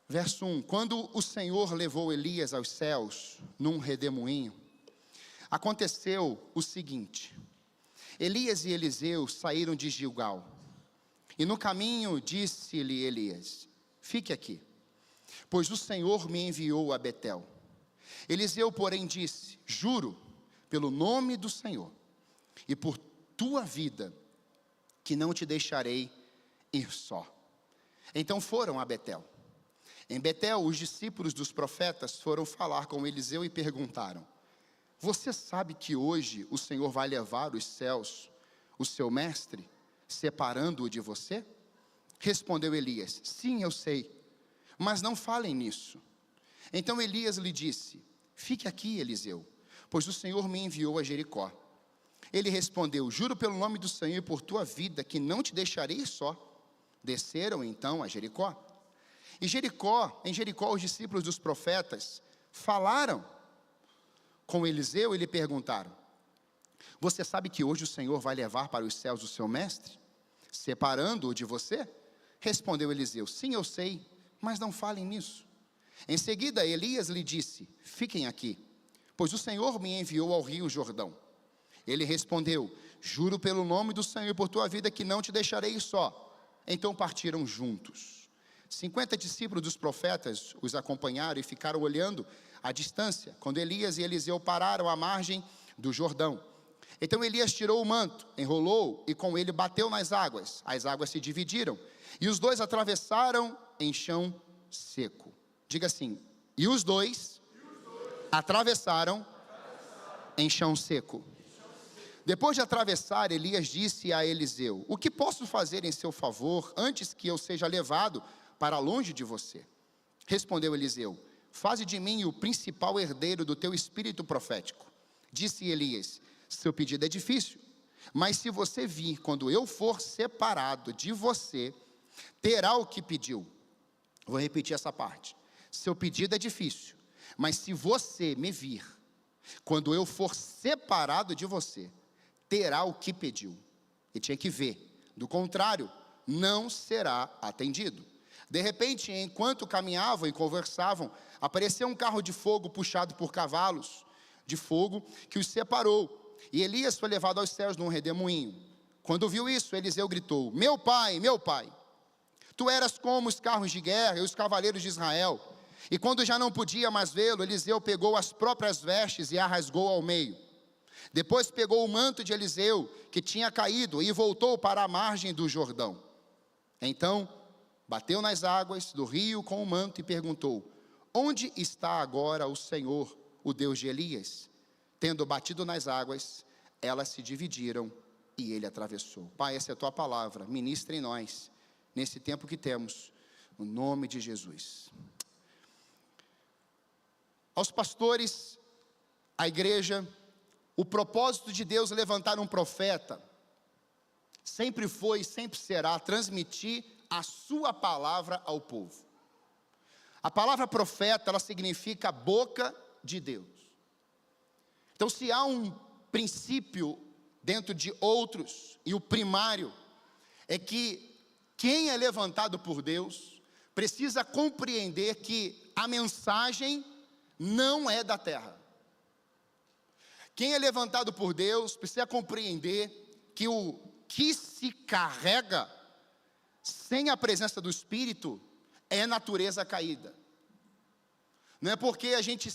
Verso 1: quando o Senhor levou Elias aos céus, num redemoinho, aconteceu o seguinte: Elias e Eliseu saíram de Gilgal, e no caminho disse-lhe Elias: fique aqui, pois o Senhor me enviou a Betel. Eliseu, porém, disse: juro pelo nome do Senhor e por tua vida, que não te deixarei ir só. Então foram a Betel. Em Betel, os discípulos dos profetas foram falar com Eliseu e perguntaram: você sabe que hoje o Senhor vai levar os céus, o seu mestre, separando-o de você? Respondeu Elias: sim, eu sei, mas não falem nisso. Então Elias lhe disse: fique aqui, Eliseu, pois o Senhor me enviou a Jericó. Ele respondeu: juro pelo nome do Senhor e por tua vida, que não te deixarei só. Desceram então a Jericó. E em Jericó, os discípulos dos profetas falaram com Eliseu e lhe perguntaram: você sabe que hoje o Senhor vai levar para os céus o seu mestre, separando-o de você? Respondeu Eliseu: sim, eu sei, mas não falem nisso. Em seguida, Elias lhe disse: fiquem aqui, pois o Senhor me enviou ao rio Jordão. Ele respondeu: juro pelo nome do Senhor e por tua vida, que não te deixarei só. Então partiram juntos. 50 discípulos dos profetas os acompanharam e ficaram olhando à distância, quando Elias e Eliseu pararam à margem do Jordão. Então Elias tirou o manto, enrolou e com ele bateu nas águas. As águas se dividiram e os dois atravessaram em chão seco. Diga assim: e os dois atravessaram em chão seco. Depois de atravessar, Elias disse a Eliseu: o que posso fazer em seu favor antes que eu seja levado para longe de você? Respondeu Eliseu: faze de mim o principal herdeiro do teu espírito profético. Disse Elias: seu pedido é difícil, mas se você vir quando eu for separado de você, terá o que pediu. Vou repetir essa parte. Seu pedido é difícil, mas se você me vir quando eu for separado de você, terá o que pediu. E tinha que ver, do contrário, não será atendido. De repente, enquanto caminhavam e conversavam, apareceu um carro de fogo puxado por cavalos de fogo que os separou. E Elias foi levado aos céus num redemoinho. Quando viu isso, Eliseu gritou: meu pai, tu eras como os carros de guerra e os cavaleiros de Israel. E quando já não podia mais vê-lo, Eliseu pegou as próprias vestes e a rasgou ao meio. Depois pegou o manto de Eliseu, que tinha caído, e voltou para a margem do Jordão. Então bateu nas águas do rio com o manto e perguntou: onde está agora o Senhor, o Deus de Elias? Tendo batido nas águas, elas se dividiram e ele atravessou. Pai, essa é a tua palavra, ministra em nós, nesse tempo que temos, no nome de Jesus. Aos pastores, à igreja, o propósito de Deus levantar um profeta sempre foi e sempre será transmitir a sua palavra ao povo. A palavra profeta, ela significa boca de Deus. Então, se há um princípio dentro de outros, e o primário é que quem é levantado por Deus precisa compreender que a mensagem não é da terra. Quem é levantado por Deus precisa compreender que o que se carrega sem a presença do Espírito é natureza caída. Não é porque a gente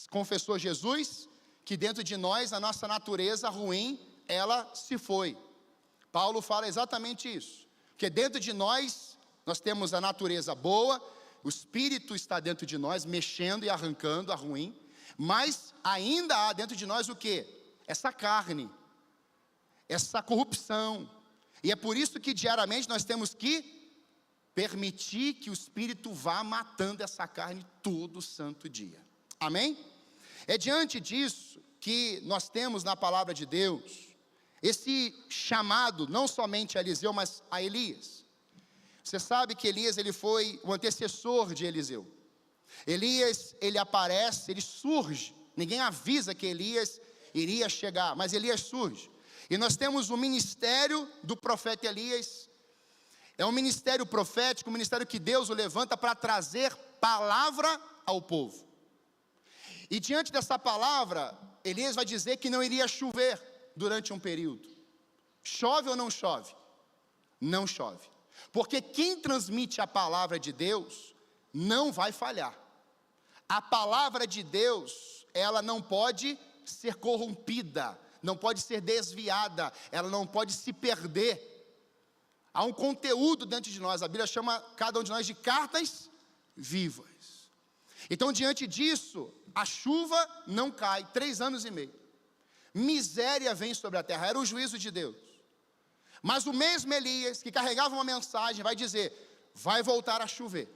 confessou Jesus que dentro de nós a nossa natureza ruim, ela se foi. Paulo fala exatamente isso. Porque dentro de nós temos a natureza boa, o Espírito está dentro de nós, mexendo e arrancando a ruim. Mas ainda há dentro de nós o quê? Essa carne, essa corrupção. E é por isso que diariamente nós temos que permitir que o Espírito vá matando essa carne todo santo dia. Amém? É diante disso que nós temos na palavra de Deus esse chamado, não somente a Eliseu, mas a Elias. Você sabe que Elias, ele foi o antecessor de Eliseu. Elias, ele aparece, ele surge. Ninguém avisa que Elias iria chegar, mas Elias surge. E nós temos o ministério do profeta Elias. É um ministério profético, um ministério que Deus o levanta para trazer palavra ao povo. E diante dessa palavra, Elias vai dizer que não iria chover durante um período. Chove ou não chove? Não chove. Porque quem transmite a palavra de Deus não vai falhar. A palavra de Deus, ela não pode ser corrompida, não pode ser desviada, ela não pode se perder. Há um conteúdo dentro de nós, a Bíblia chama cada um de nós de cartas vivas. Então, diante disso, a chuva não cai, 3 anos e meio. Miséria vem sobre a terra, era o juízo de Deus. Mas o mesmo Elias, que carregava uma mensagem, vai dizer, vai voltar a chover.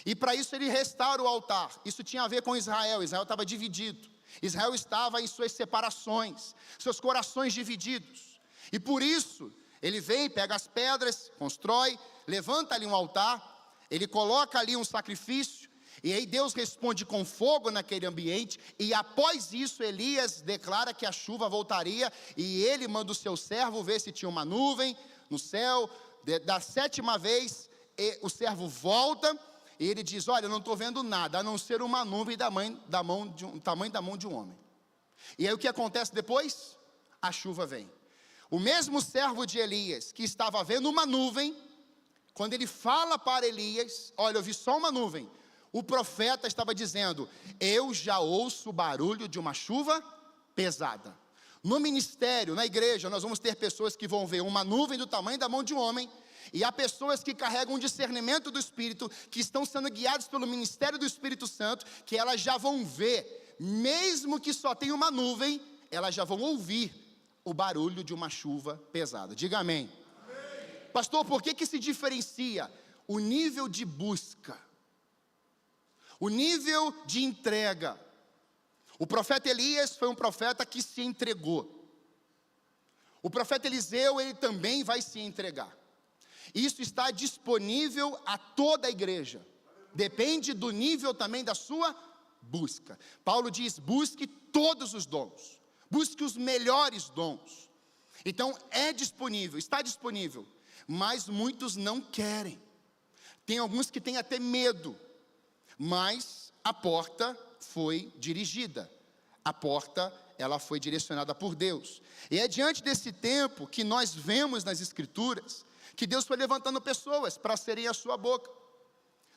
E para isso ele restaura o altar. Isso tinha a ver com Israel estava dividido. Israel estava em suas separações, seus corações divididos. E por isso, ele vem, pega as pedras, constrói, levanta ali um altar, ele coloca ali um sacrifício, e aí Deus responde com fogo naquele ambiente, e após isso Elias declara que a chuva voltaria, e ele manda o seu servo ver se tinha uma nuvem no céu. Da 7ª vez, o servo volta, e ele diz, olha, eu não estou vendo nada, a não ser uma nuvem tamanho da mão de um homem. E aí o que acontece depois? A chuva vem. O mesmo servo de Elias, que estava vendo uma nuvem, quando ele fala para Elias, olha, eu vi só uma nuvem, o profeta estava dizendo, eu já ouço o barulho de uma chuva pesada. No ministério, na igreja, nós vamos ter pessoas que vão ver uma nuvem do tamanho da mão de um homem, e há pessoas que carregam um discernimento do Espírito, que estão sendo guiados pelo ministério do Espírito Santo, que elas já vão ver, mesmo que só tenha uma nuvem, elas já vão ouvir o barulho de uma chuva pesada. Diga amém. Amém. Pastor, por que se diferencia o nível de busca, o nível de entrega? O profeta Elias foi um profeta que se entregou. O profeta Eliseu, ele também vai se entregar. Isso está disponível a toda a igreja. Depende do nível também da sua busca. Paulo diz, busque todos os dons. Busque os melhores dons. Então é disponível, está disponível. Mas muitos não querem. Tem alguns que têm até medo. Mas a porta foi dirigida. A porta, ela foi direcionada por Deus. E é diante desse tempo que nós vemos nas Escrituras que Deus foi levantando pessoas para serem a sua boca.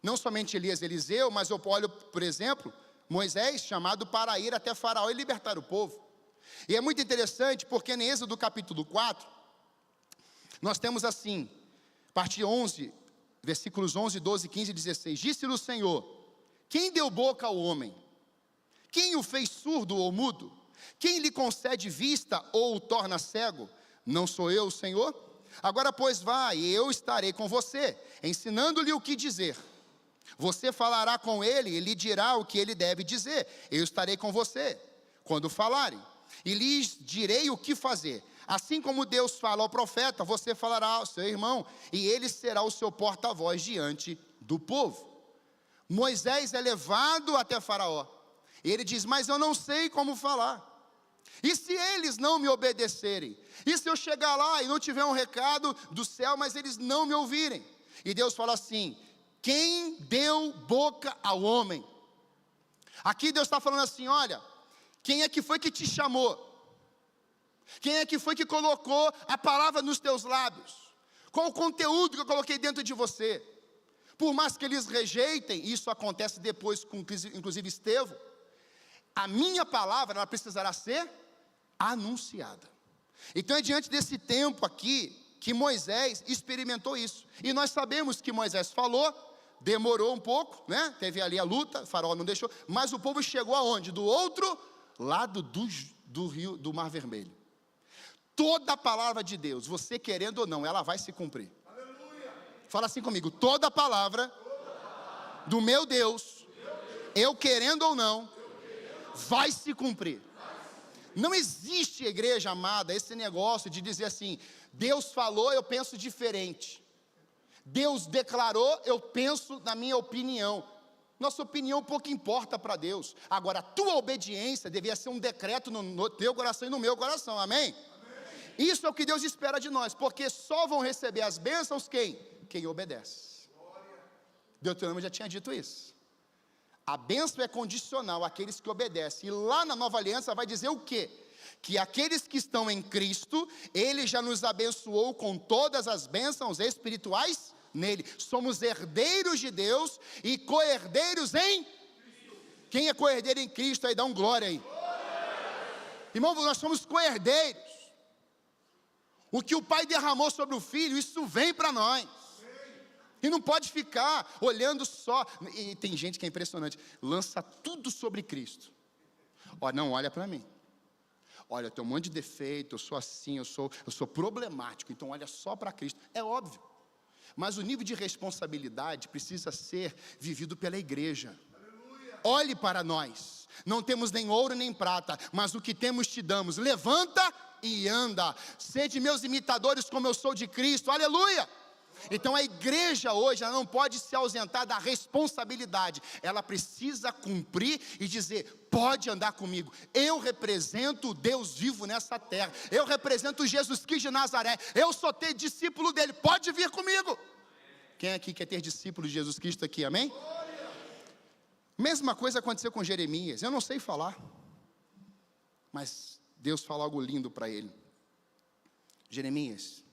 Não somente Elias e Eliseu, mas eu olho, por exemplo, Moisés, chamado para ir até Faraó e libertar o povo. E é muito interessante, porque em Êxodo capítulo 4, nós temos assim, parte 11, versículos 11, 12, 15 e 16. Disse-lhe o Senhor, quem deu boca ao homem? Quem o fez surdo ou mudo? Quem lhe concede vista ou o torna cego? Não sou eu, o Senhor? Agora, pois, vai, e eu estarei com você, ensinando-lhe o que dizer. Você falará com ele, e lhe dirá o que ele deve dizer. Eu estarei com você, quando falarem, e lhes direi o que fazer. Assim como Deus fala ao profeta, você falará ao seu irmão, e ele será o seu porta-voz diante do povo. Moisés é levado até Faraó, e ele diz, mas eu não sei como falar. E se eles não me obedecerem? E se eu chegar lá e não tiver um recado do céu, mas eles não me ouvirem? E Deus fala assim, quem deu boca ao homem? Aqui Deus está falando assim, olha, quem é que foi que te chamou? Quem é que foi que colocou a palavra nos teus lábios? Qual o conteúdo que eu coloquei dentro de você? Por mais que eles rejeitem, isso acontece depois com inclusive Estevão, a minha palavra, ela precisará ser anunciada. Então é diante desse tempo aqui, que Moisés experimentou isso. E nós sabemos que Moisés falou, demorou um pouco, né? Teve ali a luta, Faraó não deixou, mas o povo chegou aonde? Do outro lado do rio, do Mar Vermelho. Toda a palavra de Deus, você querendo ou não, ela vai se cumprir. Aleluia. Fala assim comigo, toda a palavra do meu Deus, eu querendo ou não, vai se cumprir. Não existe, igreja amada, esse negócio de dizer assim, Deus falou, eu penso diferente. Deus declarou, eu penso na minha opinião. Nossa opinião pouco importa para Deus. Agora, a tua obediência devia ser um decreto no teu coração e no meu coração, amém? Isso é o que Deus espera de nós, porque só vão receber as bênçãos quem? Quem obedece. Deuteronômio já tinha dito isso. A bênção é condicional àqueles que obedecem. E lá na nova aliança vai dizer o quê? Que aqueles que estão em Cristo, Ele já nos abençoou com todas as bênçãos espirituais nele. Somos herdeiros de Deus e co-herdeiros em Cristo. Quem é co-herdeiro em Cristo aí, dá um glória aí. Irmão, nós somos co-herdeiros. O que o Pai derramou sobre o Filho, isso vem para nós. E não pode ficar olhando só. E tem gente que é impressionante, lança tudo sobre Cristo. Ó, não, olha para mim. Olha, eu tenho um monte de defeito, eu sou assim, eu sou problemático, então olha só para Cristo. É óbvio. Mas o nível de responsabilidade precisa ser vivido pela igreja. Olhe para nós. Não temos nem ouro nem prata, mas o que temos te damos. Levanta e anda. Sede meus imitadores como eu sou de Cristo. Aleluia! Então a igreja hoje, ela não pode se ausentar da responsabilidade. Ela precisa cumprir e dizer, pode andar comigo. Eu represento o Deus vivo nessa terra. Eu represento Jesus Cristo de Nazaré. Eu sou ter discípulo dele, pode vir comigo. Quem aqui quer ter discípulo de Jesus Cristo aqui, amém? Mesma coisa aconteceu com Jeremias. Eu não sei falar, mas Deus fala algo lindo para ele. Jeremias,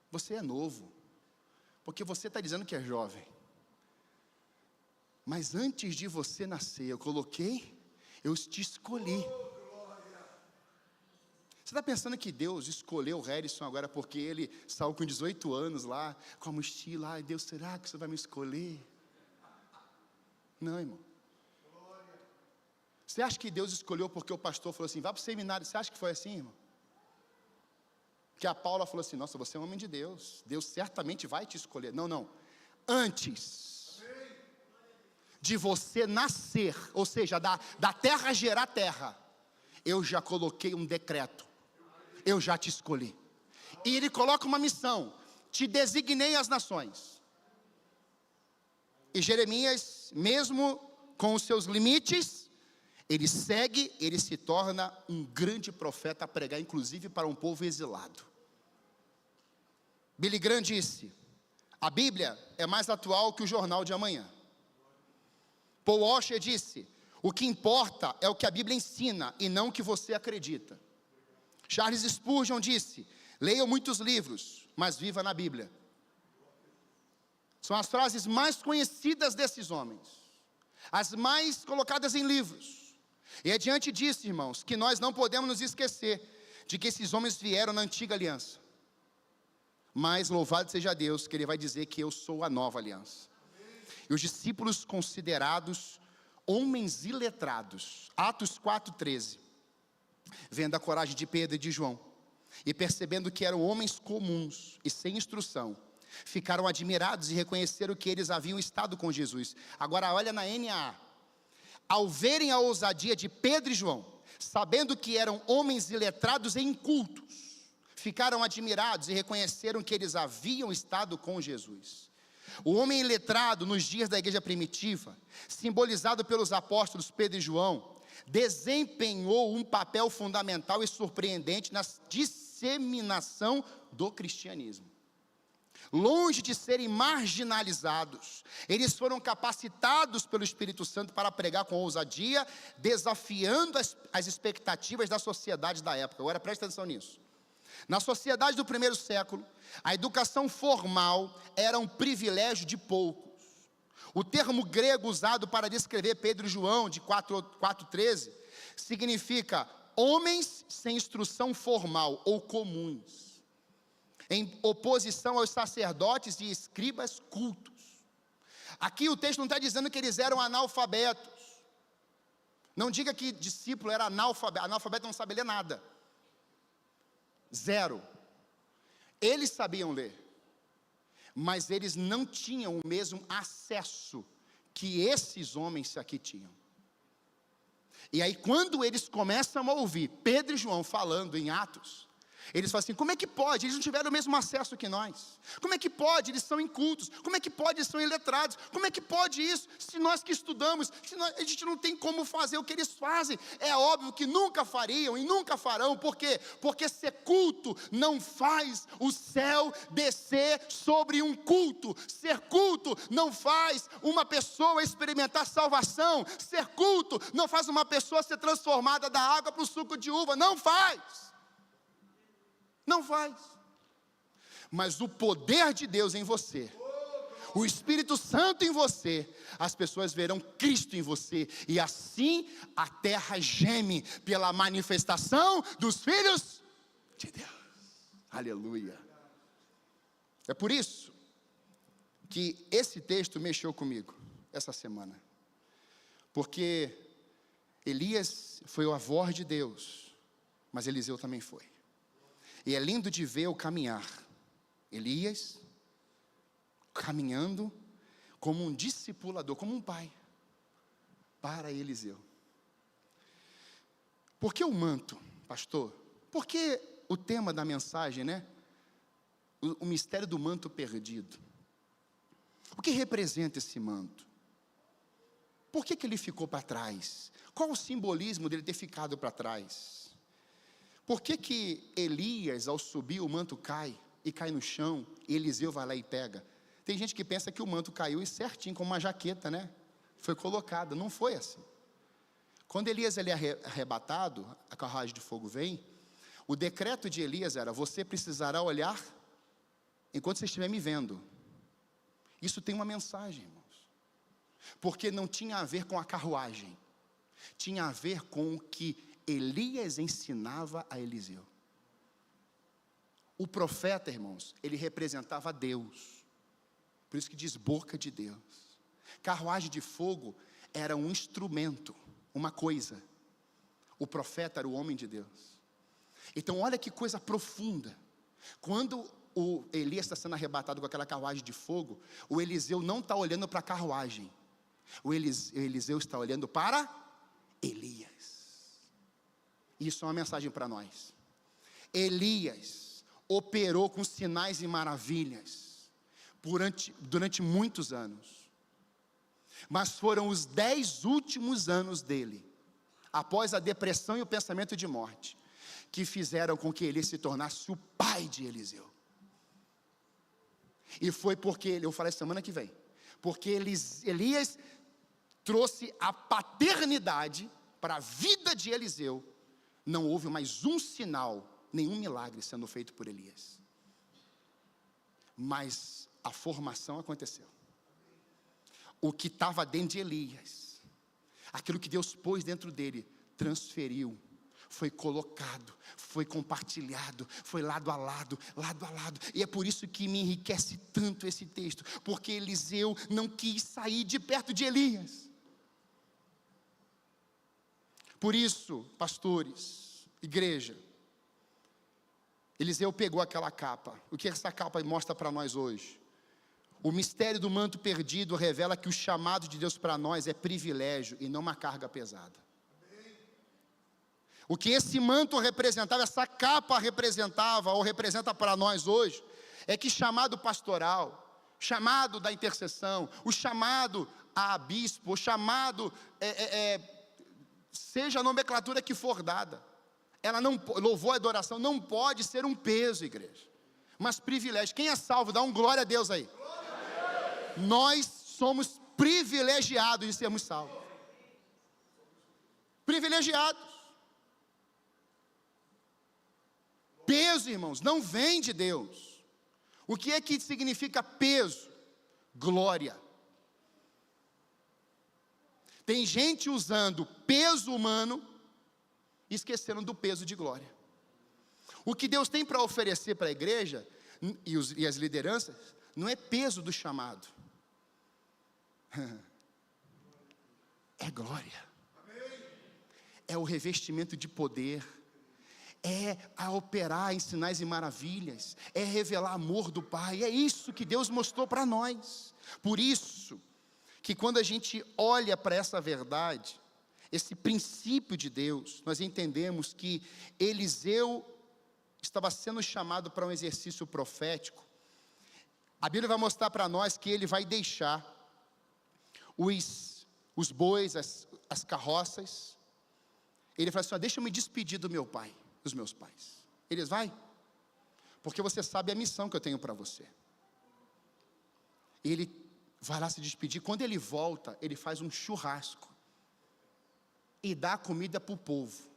você é novo, porque você está dizendo que é jovem. Mas antes de você nascer, eu te escolhi. Você está pensando que Deus escolheu o Harrison agora porque ele saiu com 18 anos lá, com a mochila, ai Deus, será que você vai me escolher? Não, irmão. Você acha que Deus escolheu porque o pastor falou assim, vá para o seminário, você acha que foi assim, irmão? Que a Paula falou assim, nossa, você é um homem de Deus, Deus certamente vai te escolher. Não, não, antes de você nascer, ou seja, da terra gerar terra, eu já coloquei um decreto, eu já te escolhi. E ele coloca uma missão, te designei as nações. E Jeremias, mesmo com os seus limites, ele segue, ele se torna um grande profeta a pregar, inclusive para um povo exilado. Billy Graham disse, a Bíblia é mais atual que o jornal de amanhã. Paul Washer disse, o que importa é o que a Bíblia ensina e não o que você acredita. Charles Spurgeon disse, leia muitos livros, mas viva na Bíblia. São as frases mais conhecidas desses homens, as mais colocadas em livros. E é diante disso, irmãos, que nós não podemos nos esquecer de que esses homens vieram na antiga aliança. Mas louvado seja Deus, que Ele vai dizer que eu sou a nova aliança. E os discípulos considerados homens iletrados, Atos 4,13, vendo a coragem de Pedro e de João, e percebendo que eram homens comuns e sem instrução, ficaram admirados e reconheceram que eles haviam estado com Jesus. Agora olha na NAA, ao verem a ousadia de Pedro e João, sabendo que eram homens iletrados e incultos, ficaram admirados e reconheceram que eles haviam estado com Jesus. O homem iletrado nos dias da igreja primitiva, simbolizado pelos apóstolos Pedro e João, desempenhou um papel fundamental e surpreendente na disseminação do cristianismo. Longe de serem marginalizados, eles foram capacitados pelo Espírito Santo para pregar com ousadia, desafiando as expectativas da sociedade da época. Agora preste atenção nisso. Na sociedade do primeiro século, a educação formal era um privilégio de poucos. O termo grego usado para descrever Pedro e João, de 4,13, significa homens sem instrução formal ou comuns, em oposição aos sacerdotes e escribas cultos. Aqui o texto não está dizendo que eles eram analfabetos. Não diga que discípulo era analfabeto. Analfabeto não sabe ler nada. Zero. Eles sabiam ler, mas eles não tinham o mesmo acesso que esses homens aqui tinham. E aí quando eles começam a ouvir Pedro e João falando em Atos, Eles falam assim, como é que pode? Eles não tiveram o mesmo acesso que nós. Como é que pode? Eles são incultos. Como é que pode? Eles são iletrados. Como é que pode isso? Se nós que estudamos, a gente não tem como fazer o que eles fazem. É óbvio que nunca fariam e nunca farão. Por quê? Porque ser culto não faz o céu descer sobre um culto. Ser culto não faz uma pessoa experimentar salvação. Ser culto não faz uma pessoa ser transformada da água para o suco de uva. Não faz. Não faz. Mas o poder de Deus em você, o Espírito Santo em você, as pessoas verão Cristo em você, e assim a terra geme pela manifestação dos filhos de Deus. Aleluia. É por isso que esse texto mexeu comigo essa semana, porque Elias foi a voz de Deus, mas Eliseu também foi. E é lindo de ver o caminhar. Elias caminhando como um discipulador, como um pai, para Eliseu. Por que o manto, pastor? Por que o tema da mensagem, né? O mistério do manto perdido. O que representa esse manto? Por que ele ficou para trás? Qual o simbolismo dele ter ficado para trás? Por que Elias, ao subir, o manto cai, e cai no chão, e Eliseu vai lá e pega? Tem gente que pensa que o manto caiu e certinho, como uma jaqueta, né? Foi colocada, não foi assim. Quando Elias ele é arrebatado, a carruagem de fogo vem, o decreto de Elias era, você precisará olhar, enquanto você estiver me vendo. Isso tem uma mensagem, irmãos. Porque não tinha a ver com a carruagem, tinha a ver com o que Elias ensinava a Eliseu. O profeta, irmãos, ele representava Deus. Por isso que diz boca de Deus. Carruagem de fogo era um instrumento, uma coisa. O profeta era o homem de Deus. Então olha que coisa profunda. Quando o Elias está sendo arrebatado com aquela carruagem de fogo, o Eliseu não está olhando para a carruagem. O Eliseu está olhando para Elias. Isso é uma mensagem para nós. Elias operou com sinais e maravilhas durante muitos anos. Mas foram os 10 últimos anos dele, após a depressão e o pensamento de morte, que fizeram com que Elias se tornasse o pai de Eliseu. E foi porque, eu falei semana que vem, porque Elias trouxe a paternidade para a vida de Eliseu. Não houve mais um sinal, nenhum milagre sendo feito por Elias. Mas a formação aconteceu. O que estava dentro de Elias, aquilo que Deus pôs dentro dele, transferiu, foi colocado, foi compartilhado, foi lado a lado, lado a lado. E é por isso que me enriquece tanto esse texto, porque Eliseu não quis sair de perto de Elias. Por isso, pastores, igreja, Eliseu pegou aquela capa. O que essa capa mostra para nós hoje? O mistério do manto perdido revela que o chamado de Deus para nós é privilégio e não uma carga pesada. O que esse manto representava, essa capa representava ou representa para nós hoje, é que chamado pastoral, chamado da intercessão, o chamado a bispo, o chamado seja a nomenclatura que for dada, ela não, louvor e adoração não pode ser um peso, igreja, mas privilégio. Quem é salvo, dá um glória a Deus aí. Nós somos privilegiados de sermos salvos. Privilegiados. Peso, irmãos, não vem de Deus. O que é que significa peso? Glória. Tem gente usando peso humano, esquecendo do peso de glória. O que Deus tem para oferecer para a igreja e as lideranças, não é peso do chamado, é glória, é o revestimento de poder, é a operar em sinais e maravilhas, é revelar amor do Pai. É isso que Deus mostrou para nós. Por isso que quando a gente olha para essa verdade, esse princípio de Deus, nós entendemos que Eliseu estava sendo chamado para um exercício profético, a Bíblia vai mostrar para nós que ele vai deixar os bois, as carroças. Ele fala assim: deixa eu me despedir do meu pai, dos meus pais. Eles vai, porque você sabe a missão que eu tenho para você. Ele vai lá se despedir. Quando ele volta, ele faz um churrasco e dá comida para o povo.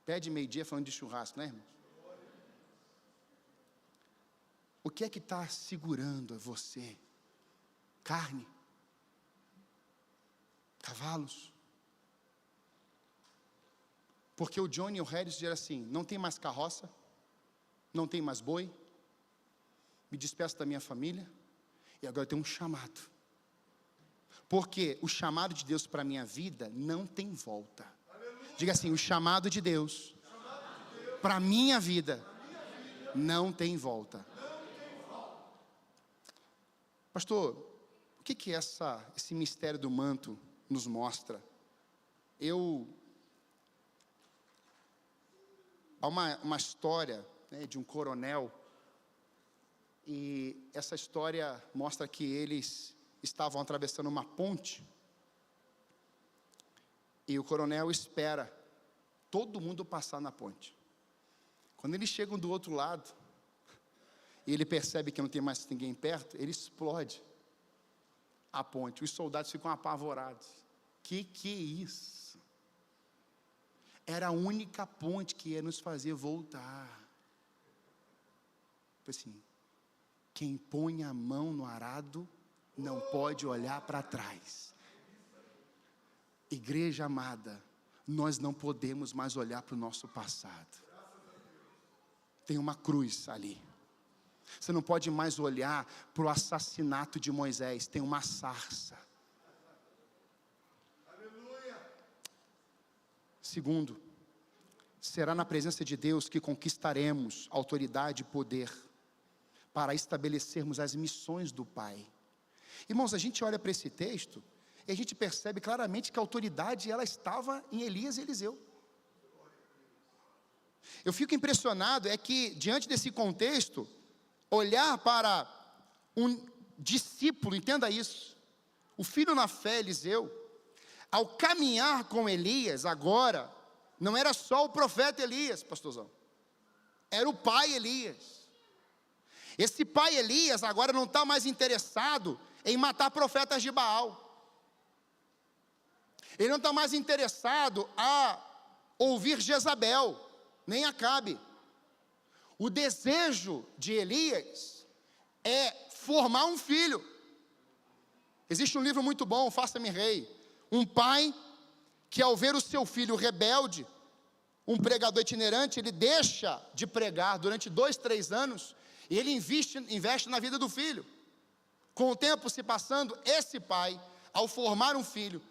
Pede meio-dia falando de churrasco, né, irmãos? O que é que está segurando você? Carne? Cavalos? Porque o Johnny e o Harris disseram assim: não tem mais carroça, não tem mais boi, me despeço da minha família, e agora eu tenho um chamado. Porque o chamado de Deus para a minha vida não tem volta. Diga assim: o chamado de Deus para a minha vida não tem volta. Pastor, o que esse mistério do manto nos mostra? Há uma história, né, de um coronel, e essa história mostra que eles estavam atravessando uma ponte, e o coronel espera todo mundo passar na ponte. Quando eles chegam do outro lado, e ele percebe que não tem mais ninguém perto, ele explode a ponte. Os soldados ficam apavorados. Que é isso? Era a única ponte que ia nos fazer voltar. Assim, quem põe a mão no arado não pode olhar para trás. Igreja amada, nós não podemos mais olhar para o nosso passado. Tem uma cruz ali. Você não pode mais olhar para o assassinato de Moisés. Tem uma sarça. Segundo, será na presença de Deus que conquistaremos autoridade e poder para estabelecermos as missões do Pai. Irmãos, a gente olha para esse texto e a gente percebe claramente que a autoridade ela estava em Elias e Eliseu. Eu fico impressionado é que, diante desse contexto, olhar para um discípulo, entenda isso, o filho na fé, Eliseu, ao caminhar com Elias agora, não era só o profeta Elias, pastorzão, era o pai Elias. Esse pai Elias agora não está mais interessado em matar profetas de Baal. Ele não está mais interessado a ouvir Jezabel, nem Acabe. O desejo de Elias é formar um filho. Existe um livro muito bom, Faça-me Rei. Um pai que, ao ver o seu filho rebelde, um pregador itinerante, ele deixa de pregar durante 2, 3 anos, e ele investe na vida do filho. Com o tempo se passando, esse pai, ao formar um filho,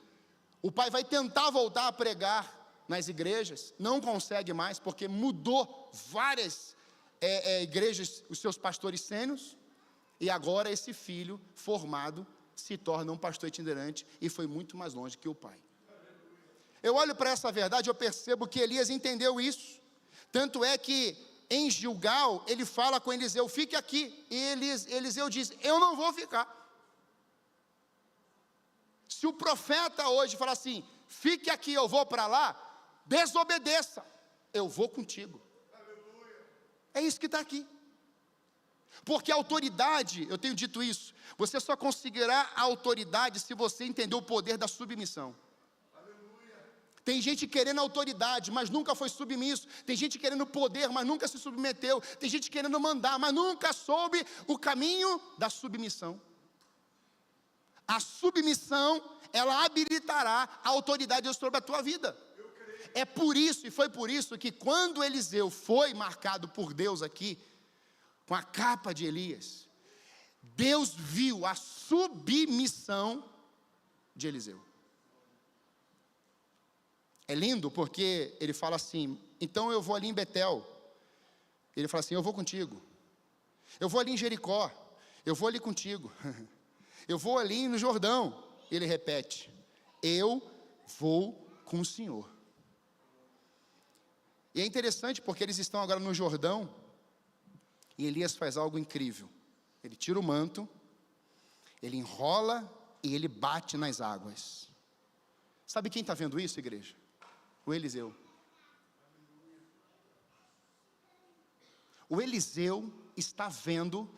o pai vai tentar voltar a pregar nas igrejas, não consegue mais, porque mudou várias igrejas, os seus pastores sênios, e agora esse filho formado se torna um pastor itinerante, e foi muito mais longe que o pai. Eu olho para essa verdade, eu percebo que Elias entendeu isso, tanto é que em Gilgal, ele fala com Eliseu: fique aqui, e Eliseu diz: eu não vou ficar. Se o profeta hoje falar assim: fique aqui, eu vou para lá, desobedeça, eu vou contigo. É isso que está aqui. Porque a autoridade, eu tenho dito isso, você só conseguirá a autoridade se você entender o poder da submissão. Tem gente querendo autoridade, mas nunca foi submisso. Tem gente querendo poder, mas nunca se submeteu. Tem gente querendo mandar, mas nunca soube o caminho da submissão. A submissão, ela habilitará a autoridade sobre a tua vida. É por isso, e foi por isso que quando Eliseu foi marcado por Deus aqui, com a capa de Elias, Deus viu a submissão de Eliseu. É lindo porque ele fala assim: então eu vou ali em Betel. Ele fala assim: eu vou contigo. Eu vou ali em Jericó. Eu vou ali contigo. Eu vou ali no Jordão. Ele repete: eu vou com o Senhor. E é interessante porque eles estão agora no Jordão, e Elias faz algo incrível. Ele tira o manto, ele enrola e ele bate nas águas. Sabe quem está vendo isso, igreja? O Eliseu. O Eliseu está vendo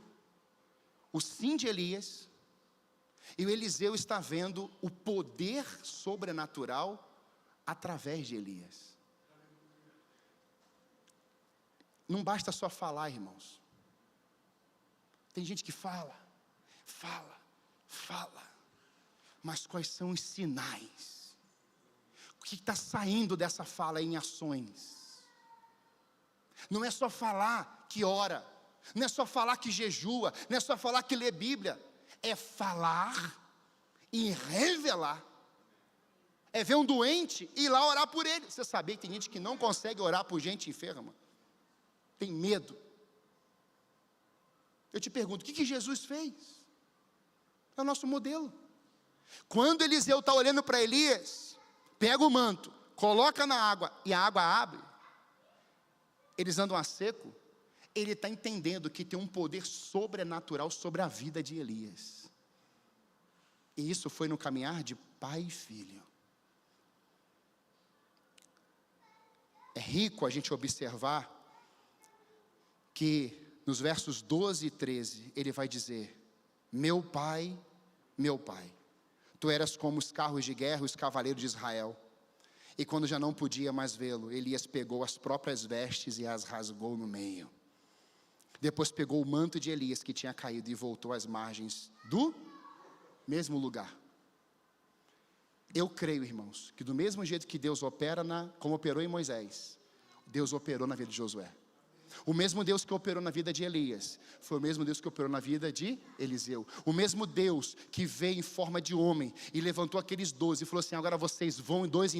o sim de Elias, e o Eliseu está vendo o poder sobrenatural através de Elias. Não basta só falar, irmãos. Tem gente que fala, mas quais são os sinais? O que está saindo dessa fala em ações? Não é só falar que ora, não é só falar que jejua, não é só falar que lê Bíblia, é falar e revelar. É ver um doente e ir lá orar por ele. Você sabia que tem gente que não consegue orar por gente enferma? Tem medo. Eu te pergunto, o que Jesus fez? É o nosso modelo. Quando Eliseu está olhando para Elias, pega o manto, coloca na água e a água abre, eles andam a seco, ele está entendendo que tem um poder sobrenatural sobre a vida de Elias. E isso foi no caminhar de pai e filho. É rico a gente observar que nos versos 12 e 13, ele vai dizer: meu pai, tu eras como os carros de guerra, os cavaleiros de Israel. E quando já não podia mais vê-lo, Elias pegou as próprias vestes e as rasgou no meio. Depois pegou o manto de Elias que tinha caído e voltou às margens do mesmo lugar. Eu creio, irmãos, que do mesmo jeito que Deus opera como operou em Moisés, Deus operou na vida de Josué. O mesmo Deus que operou na vida de Elias, foi o mesmo Deus que operou na vida de Eliseu. O mesmo Deus que veio em forma de homem e levantou aqueles 12 e falou assim: agora vocês vão em dois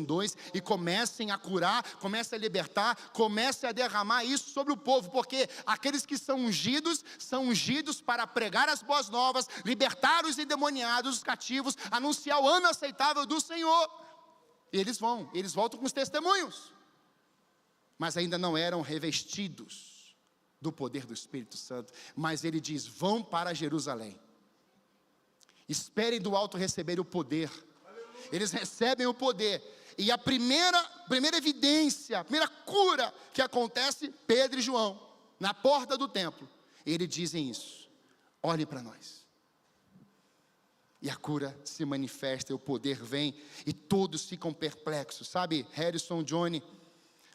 e comecem a curar, comecem a libertar, comecem a derramar isso sobre o povo, porque aqueles que são ungidos para pregar as boas novas, libertar os endemoniados, os cativos, anunciar o ano aceitável do Senhor. E eles voltam com os testemunhos. Mas ainda não eram revestidos do poder do Espírito Santo. Mas ele diz: vão para Jerusalém, esperem do alto receber o poder. Eles recebem o poder, e a primeira evidência, a primeira cura que acontece, Pedro e João, na porta do templo, eles dizem isso: olhe para nós. E a cura se manifesta, e o poder vem, e todos ficam perplexos. Sabe, Harrison, Johnny,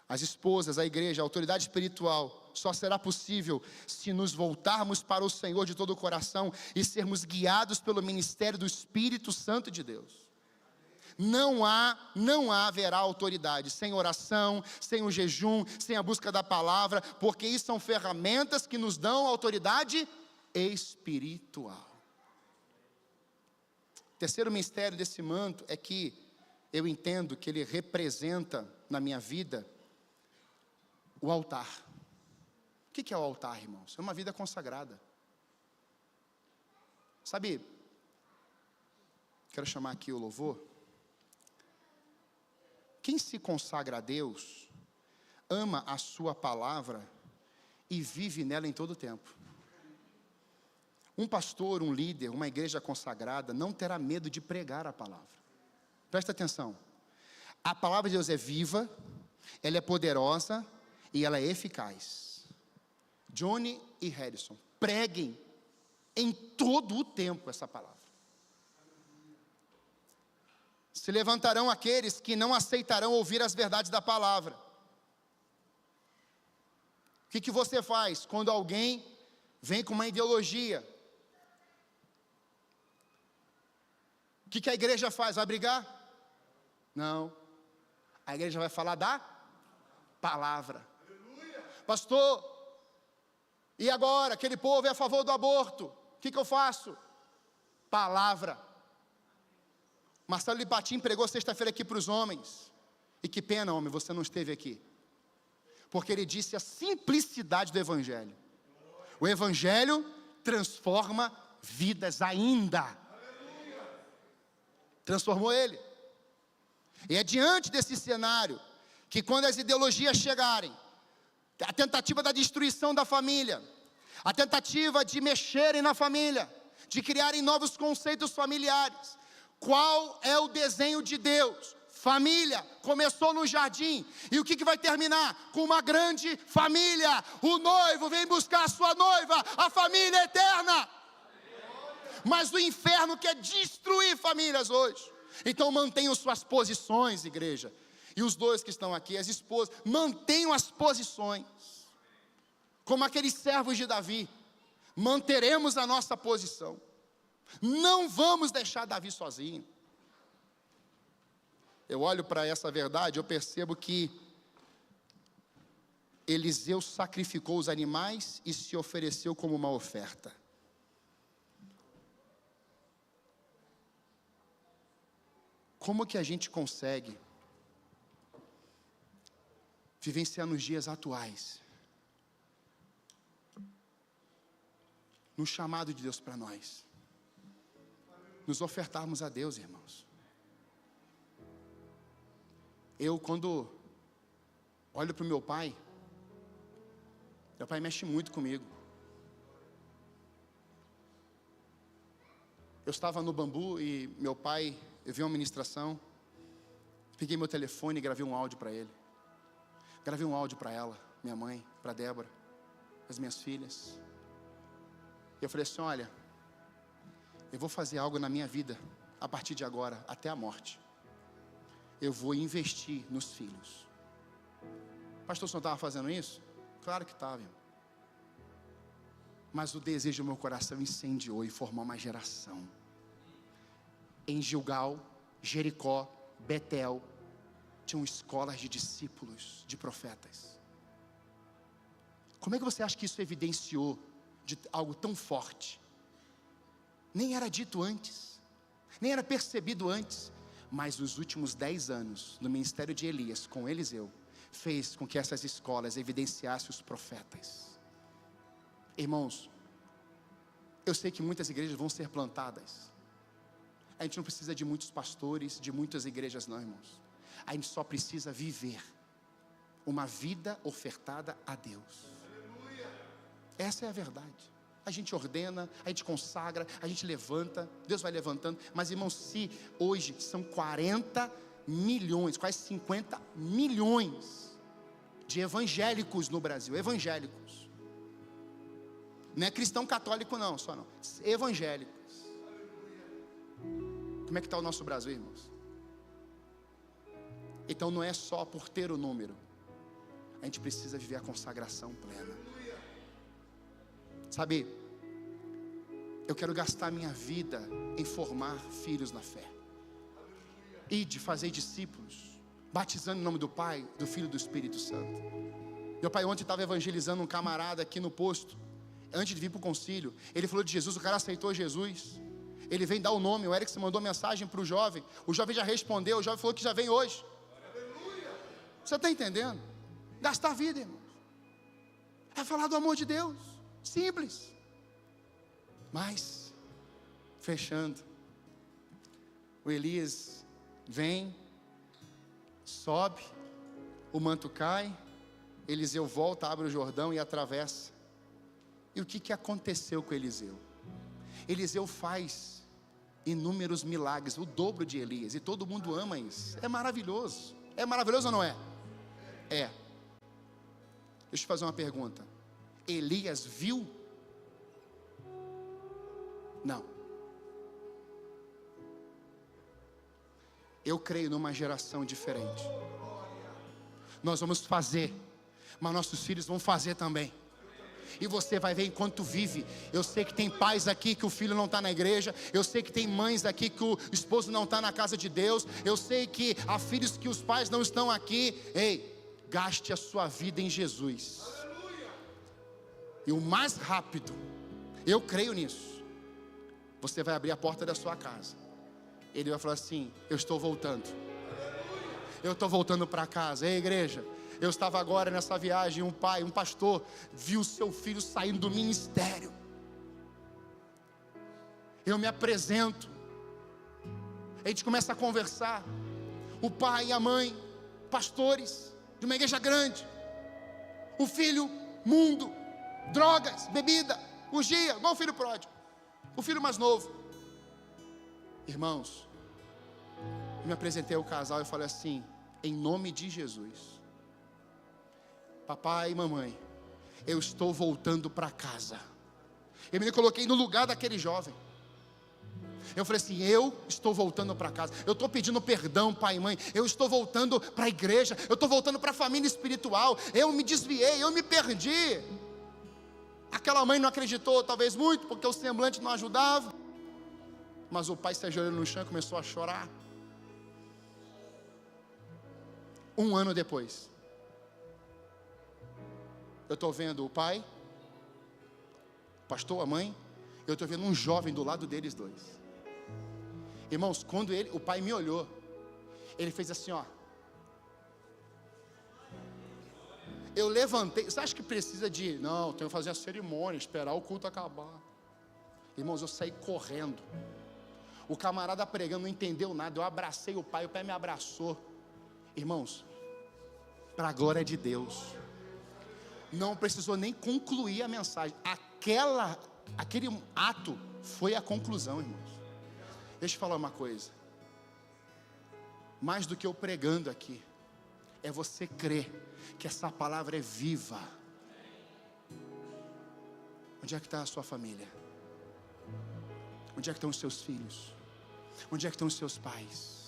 as esposas, a igreja, a autoridade espiritual, só será possível se nos voltarmos para o Senhor de todo o coração e sermos guiados pelo ministério do Espírito Santo de Deus. Não haverá autoridade sem oração, sem o jejum, sem a busca da palavra, porque isso são ferramentas que nos dão autoridade espiritual. O terceiro mistério desse manto é que eu entendo que ele representa na minha vida o altar. O que é o altar, irmãos? É uma vida consagrada. Sabe, quero chamar aqui o louvor. Quem se consagra a Deus, ama a sua palavra e vive nela em todo o tempo. Um pastor, um líder, uma igreja consagrada não terá medo de pregar a palavra. Presta atenção. A palavra de Deus é viva, ela é poderosa e ela é eficaz. Johnny e Harrison, preguem em todo o tempo essa palavra. Se levantarão aqueles que não aceitarão ouvir as verdades da palavra. O que você faz quando alguém vem com uma ideologia? O que a igreja faz? Vai brigar? Não. A igreja vai falar da palavra. Pastor, e agora? Aquele povo é a favor do aborto. O que eu faço? Palavra. Marcelo Lipatim pregou sexta-feira aqui para os homens. E que pena, homem, você não esteve aqui. Porque ele disse a simplicidade do Evangelho. O Evangelho transforma vidas ainda. Transformou ele. E é diante desse cenário que quando as ideologias chegarem, a tentativa da destruição da família, a tentativa de mexerem na família, de criarem novos conceitos familiares, qual é o desenho de Deus? Família, começou no jardim, e o que vai terminar? Com uma grande família. O noivo vem buscar a sua noiva, a família eterna. Mas o inferno quer destruir famílias hoje. Então mantenham suas posições, igreja. E os dois que estão aqui, as esposas, mantenham as posições. Como aqueles servos de Davi, manteremos a nossa posição. Não vamos deixar Davi sozinho. Eu olho para essa verdade, eu percebo que Eliseu sacrificou os animais e se ofereceu como uma oferta. Como que a gente consegue vivenciar nos dias atuais no chamado de Deus para nós, nos ofertarmos a Deus, irmãos? Eu, quando olho para o meu pai mexe muito comigo. Eu estava no Bambu e meu pai, eu vi uma ministração, peguei meu telefone e gravei um áudio para ele. Gravei um áudio para ela, minha mãe, para Débora, as minhas filhas. E eu falei assim: olha, eu vou fazer algo na minha vida, a partir de agora, até a morte. Eu vou investir nos filhos. Pastor, o senhor estava fazendo isso? Claro que estava, irmão. Mas o desejo do meu coração incendiou e formou uma geração. Em Gilgal, Jericó, Betel, tinham escolas de discípulos, de profetas. Como é que você acha que isso evidenciou de algo tão forte? Nem era dito antes, nem era percebido antes. Mas os últimos 10 anos, no ministério de Elias, com Eliseu, fez com que essas escolas evidenciassem os profetas. Irmãos, eu sei que muitas igrejas vão ser plantadas. A gente não precisa de muitos pastores, de muitas igrejas não, irmãos. A gente só precisa viver uma vida ofertada a Deus. Essa é a verdade. A gente ordena, a gente consagra, a gente levanta, Deus vai levantando. Mas, irmãos, se hoje são 40 milhões, quase 50 milhões de evangélicos no Brasil, evangélicos. Não é cristão católico não, só não, evangélicos. Como é que está o nosso Brasil, irmãos? Então não é só por ter o número, a gente precisa viver a consagração plena. Sabe, eu quero gastar minha vida em formar filhos na fé. Ide, fazer discípulos, batizando em nome do Pai, do Filho e do Espírito Santo. Meu pai ontem estava evangelizando um camarada aqui no posto, antes de vir para o concílio. Ele falou de Jesus, o cara aceitou Jesus. Ele vem dar o nome, o Eric mandou mensagem para o jovem já respondeu, o jovem falou que já vem hoje. Você está entendendo? Gastar vida, irmãos, é falar do amor de Deus, simples. Mas, fechando, o Elias vem, sobe, o manto cai, Eliseu volta, abre o Jordão e atravessa. E o que aconteceu com Eliseu? Eliseu faz inúmeros milagres, o dobro de Elias, e todo mundo ama isso. É maravilhoso ou não é? É. Deixa eu te fazer uma pergunta. Elias viu? Não. Eu creio numa geração diferente. Nós vamos fazer, mas nossos filhos vão fazer também. E você vai ver enquanto vive. Eu sei que tem pais aqui que o filho não está na igreja. Eu sei que tem mães aqui que o esposo não está na casa de Deus. Eu sei que há filhos que os pais não estão aqui. Ei, gaste a sua vida em Jesus. E o mais rápido, eu creio nisso, você vai abrir a porta da sua casa. Ele vai falar assim: eu estou voltando. Eu estou voltando para casa. Ei, igreja, eu estava agora nessa viagem, um pastor, viu seu filho saindo do ministério. Eu me apresento, a gente começa a conversar, o pai e a mãe, pastores, de uma igreja grande. O filho, mundo, drogas, bebida, urgia, igual o filho pródigo. O filho mais novo. Irmãos, eu me apresentei ao casal e falei assim: em nome de Jesus, papai e mamãe, eu estou voltando para casa. Eu me coloquei no lugar daquele jovem. Eu falei assim: eu estou voltando para casa. Eu estou pedindo perdão, pai e mãe. Eu estou voltando para a igreja. Eu estou voltando para a família espiritual. Eu me desviei, eu me perdi. Aquela mãe não acreditou, talvez muito, porque o semblante não ajudava. Mas o pai se ajoelhou no chão e começou a chorar. Um ano depois, eu estou vendo o pai, o pastor, a mãe. Eu estou vendo um jovem do lado deles dois. Irmãos, quando o pai me olhou, ele fez assim, ó. Eu levantei. Você acha que precisa de, não, tenho que fazer a cerimônia, esperar o culto acabar. Irmãos, eu saí correndo. O camarada pregando não entendeu nada. Eu abracei o pai me abraçou. Irmãos, para a glória de Deus, não precisou nem concluir a mensagem. Aquele ato foi a conclusão, irmãos. Deixa eu falar uma coisa. Mais do que eu pregando aqui, é você crer que essa palavra é viva. Onde é que está a sua família? Onde é que estão os seus filhos? Onde é que estão os seus pais?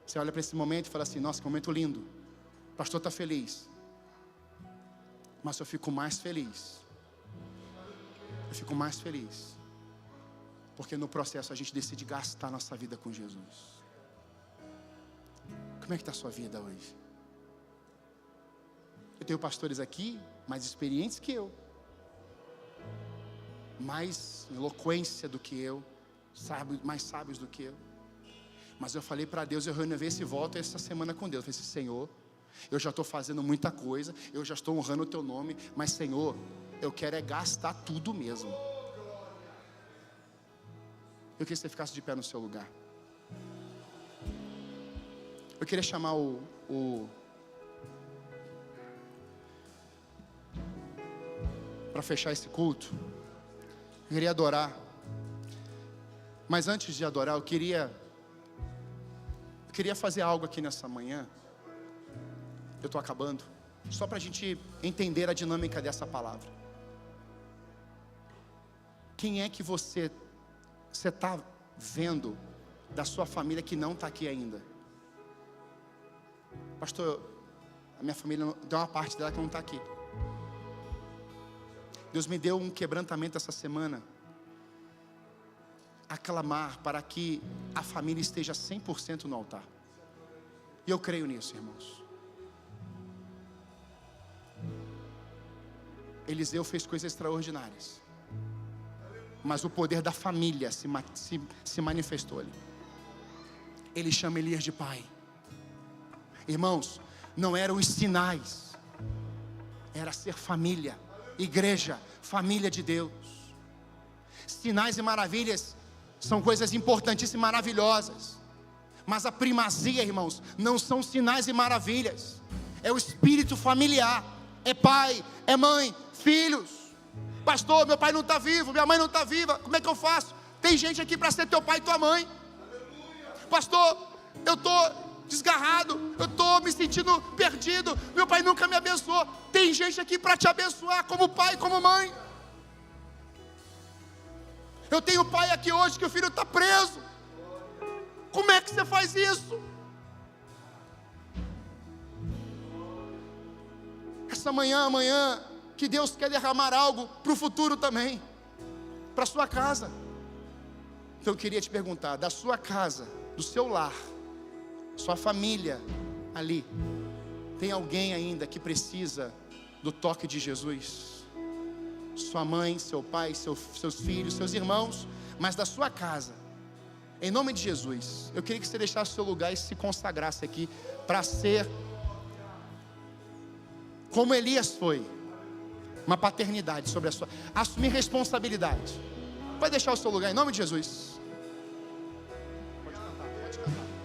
Você olha para esse momento e fala assim: nossa, que momento lindo. O pastor está feliz. Mas eu fico mais feliz. Eu fico mais feliz porque no processo a gente decide gastar nossa vida com Jesus. Como é que está a sua vida hoje? Eu tenho pastores aqui mais experientes que eu, mais eloquência do que eu, mais sábios do que eu. Mas eu falei para Deus, eu renovei esse voto essa semana com Deus. Eu falei assim: Senhor, eu já estou fazendo muita coisa, eu já estou honrando o Teu nome, mas Senhor, eu quero é gastar tudo mesmo. Eu queria que você ficasse de pé no seu lugar. Eu queria chamar para fechar esse culto. Eu queria adorar. Mas antes de adorar, eu queria fazer algo aqui nessa manhã. Eu estou acabando. Só para a gente entender a dinâmica dessa palavra. Quem é que você está vendo da sua família que não está aqui ainda? Pastor, a minha família, tem uma parte dela que não está aqui. Deus me deu um quebrantamento essa semana, a clamar para que a família esteja 100% no altar. E eu creio nisso, irmãos. Eliseu fez coisas extraordinárias, mas o poder da família se manifestou ali. Ele chama Elias de pai. Irmãos, não eram os sinais, era ser família, igreja, família de Deus. Sinais e maravilhas são coisas importantíssimas e maravilhosas, mas a primazia, irmãos, não são sinais e maravilhas, é o espírito familiar, é pai, é mãe, filhos. Pastor, meu pai não está vivo, minha mãe não está viva, como é que eu faço? Tem gente aqui para ser teu pai e tua mãe. Pastor, eu estou desgarrado, eu estou me sentindo perdido, meu pai nunca me abençoou. Tem gente aqui para te abençoar, como pai e como mãe. Eu tenho pai aqui hoje que o filho está preso. Como é que você faz isso? Essa amanhã, que Deus quer derramar algo para o futuro também, para a sua casa. Então eu queria te perguntar, da sua casa, do seu lar, sua família ali, tem alguém ainda que precisa do toque de Jesus? Sua mãe, seu pai, seus filhos, seus irmãos, mas da sua casa, em nome de Jesus, eu queria que você deixasse o seu lugar e se consagrasse aqui para ser como Elias foi, uma paternidade sobre a sua, assumir responsabilidade. Pode deixar o seu lugar em nome de Jesus.